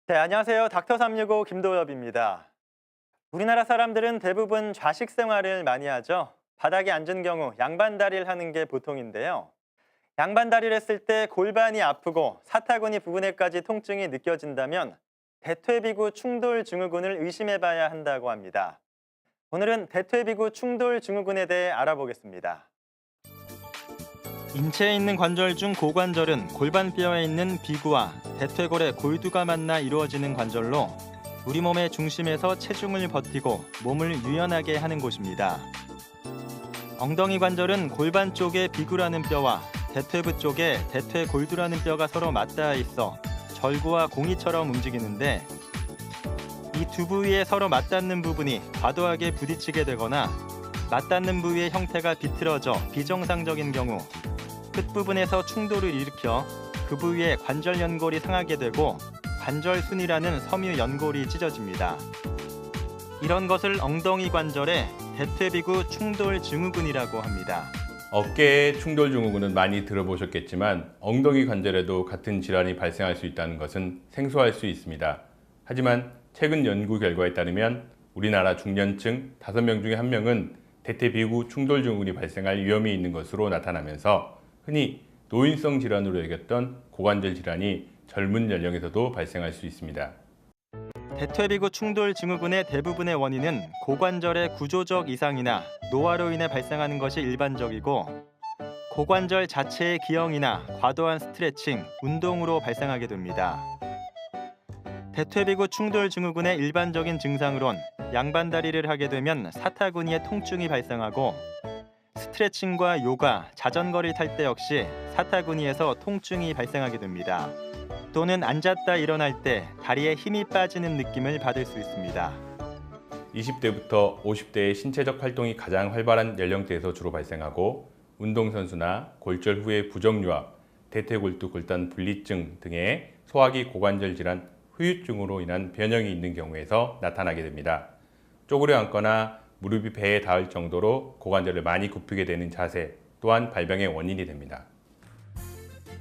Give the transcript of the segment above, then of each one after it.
네, 안녕하세요. 닥터 365 김도엽입니다. 우리나라 사람들은 대부분 좌식 생활을 많이 하죠. 바닥에 앉은 경우 양반다리를 하는 게 보통인데요. 양반다리를 했을 때 골반이 아프고 사타구니 부분에까지 통증이 느껴진다면 대퇴비구 충돌 증후군을 의심해 봐야 한다고 합니다. 오늘은 대퇴비구 충돌 증후군에 대해 알아보겠습니다. 인체에 있는 관절 중 고관절은 골반뼈에 있는 비구와 대퇴골의 골두가 만나 이루어지는 관절로 우리 몸의 중심에서 체중을 버티고 몸을 유연하게 하는 곳입니다. 엉덩이 관절은 골반 쪽에 비구라는 뼈와 대퇴부 쪽에 대퇴골두라는 뼈가 서로 맞닿아 있어 절구와 공이처럼 움직이는데, 이 두 부위에 서로 맞닿는 부분이 과도하게 부딪히게 되거나 맞닿는 부위의 형태가 비틀어져 비정상적인 경우 끝부분에서 충돌을 일으켜 그 부위의 관절 연골이 상하게 되고 관절순이라는 섬유 연골이 찢어집니다. 이런 것을 엉덩이 관절의 대퇴비구 충돌 증후군이라고 합니다. 어깨의 충돌 증후군은 많이 들어보셨겠지만 엉덩이 관절에도 같은 질환이 발생할 수 있다는 것은 생소할 수 있습니다. 하지만 최근 연구 결과에 따르면 우리나라 중년층 5명 중에 1명은 대퇴비구 충돌 증후군이 발생할 위험이 있는 것으로 나타나면서 흔히 노인성 질환으로 여겼던 고관절 질환이 젊은 연령에서도 발생할 수 있습니다. 대퇴비구 충돌 증후군의 대부분의 원인은 고관절의 구조적 이상이나 노화로 인해 발생하는 것이 일반적이고, 고관절 자체의 기형이나 과도한 스트레칭, 운동으로 발생하게 됩니다. 대퇴비구 충돌 증후군의 일반적인 증상으론 양반다리를 하게 되면 사타구니에 통증이 발생하고, 스트레칭과 요가, 자전거를 탈 때 역시 사타구니에서 통증이 발생하게 됩니다. 또는 앉았다 일어날 때 다리에 힘이 빠지는 느낌을 받을 수 있습니다. 20대부터 50대의 신체적 활동이 가장 활발한 연령대에서 주로 발생하고, 운동선수나 골절 후의 부정유압, 대퇴골두 골단 분리증 등의 소화기 고관절 질환 후유증으로 인한 변형이 있는 경우에서 나타나게 됩니다. 쪼그려 앉거나 무릎이 배에 닿을 정도로 고관절을 많이 굽히게 되는 자세 또한 발병의 원인이 됩니다.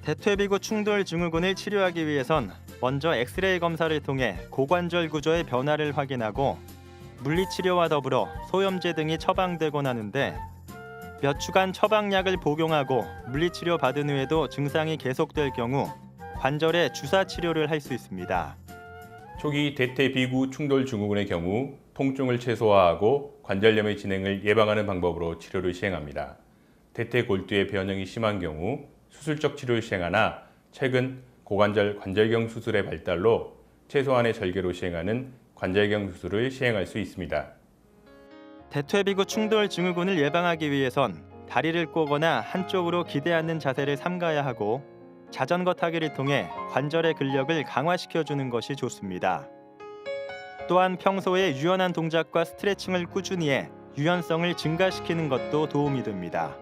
대퇴비구 충돌 증후군을 치료하기 위해선 먼저 엑스레이 검사를 통해 고관절 구조의 변화를 확인하고 물리치료와 더불어 소염제 등이 처방되곤 하는데, 몇 주간 처방약을 복용하고 물리치료 받은 후에도 증상이 계속될 경우 관절에 주사 치료를 할 수 있습니다. 초기 대퇴비구 충돌 증후군의 경우 통증을 최소화하고 관절염의 진행을 예방하는 방법으로 치료를 시행합니다. 대퇴골두의 변형이 심한 경우 수술적 치료를 시행하나, 최근 고관절 관절경 수술의 발달로 최소한의 절개로 시행하는 관절경 수술을 시행할 수 있습니다. 대퇴비구 충돌 증후군을 예방하기 위해선 다리를 꼬거나 한쪽으로 기대 앉는 자세를 삼가야 하고, 자전거 타기를 통해 관절의 근력을 강화시켜주는 것이 좋습니다. 또한 평소에 유연한 동작과 스트레칭을 꾸준히 해 유연성을 증가시키는 것도 도움이 됩니다.